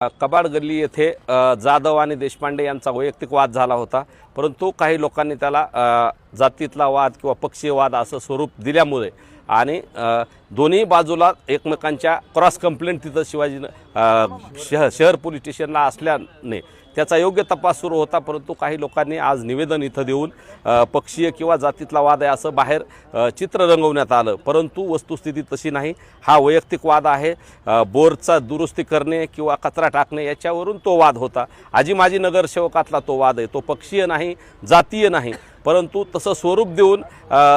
कबाड गल्ली येथे जाधव आणि देशपांडे यांचा वैयक्तिक वाद झाला होता, परंतु काही लोकांनी त्याला जातीतला वाद किंवा पक्षीय वाद असं स्वरूप दिल्यामुळे आणि दोन्ही बाजूला एकमेकांच्या क्रॉस कंप्लेंट तिथं शहर पोलीस स्टेशनला असल्याने त्याचा योग्य तपास सुरू होता। परंतु काही लोकांनी आज निवेदन इथं देऊन पक्षीय किंवा जातीतला वाद आहे असं बाहेर चित्र रंगवण्यात आलं, परंतु वस्तुस्थिती तशी नाही। हा वैयक्तिक वाद आहे। बोरचा दुरुस्ती करणे किंवा कचरा टाकणे याच्यावरून तो वाद होता। आजी माजी नगरसेवकातला तो वाद आहे, तो पक्षीय नाही, जातीय नाही, परंतु तसं स्वरूप देऊन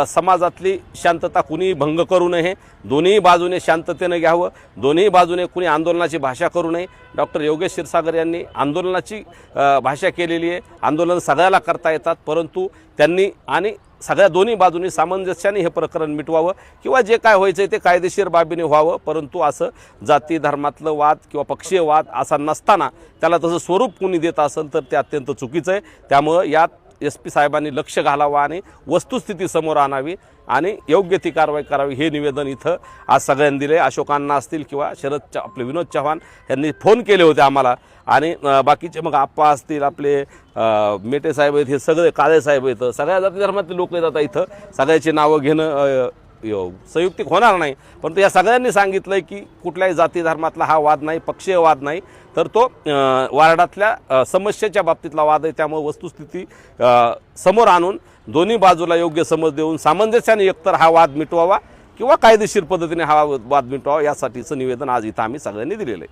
समाजातली शांतता कुणी भंग करू नये, दोन्ही बाजूने शांततेने घ्यावं, दोन्ही बाजूने कुणी आंदोलनाची भाषा करू नये। डॉक्टर योगेश क्षीरसागर यांनी आंदोलनाची भाषा केलेली आहे। आंदोलन सगळ्याला करता येतात, परंतु त्यांनी आणि सगळ्या दोन्ही बाजूंनी सामंजस्याने हे प्रकरण मिटवावं किंवा जे काय व्हायचं ते कायदेशीर बाबीने व्हावं। परंतु असं जाती धर्मातलं वाद किंवा पक्षीय वाद असा नसताना त्याला तसं स्वरूप कुणी देत असेल तर ते अत्यंत चुकीचं आहे। त्यामुळे यात SP साहेबांनी लक्ष घालावं आणि वस्तुस्थिती समोर आणावी आणि योग्य ती कारवाई करावी, हे निवेदन इथं आज सगळ्यांनी दिले। अशोकांना असतील किंवा आपले विनोद चव्हाण यांनी फोन केले होते आम्हाला, आणि बाकीचे मग आप्पा असतील, आपले मेटे साहेब आहेत, हे सगळे काळे साहेब आहेत, सगळ्या जाती धर्मातले लोक येतात इथं। सगळ्याची नावं घेणं संयुक्तिक होणार नाही, परंतु या सगळ्यांनी सांगितलं की कुठल्याही जाती धर्मातला हा वाद नाही, पक्षीय वाद नाही, तर तो वार्डातल्या समस्येच्या बाबतीतला वाद आहे। त्यामुळे वस्तुस्थिती समोर आणून दोन्ही बाजूला योग्य समज देऊन सामंजस्याने एकतर हा वाद मिटवावा किंवा कायदेशीर पद्धतीने हा वाद मिटवावा, यासाठीचं निवेदन आज इथं आम्ही सगळ्यांनी दिलेलं आहे।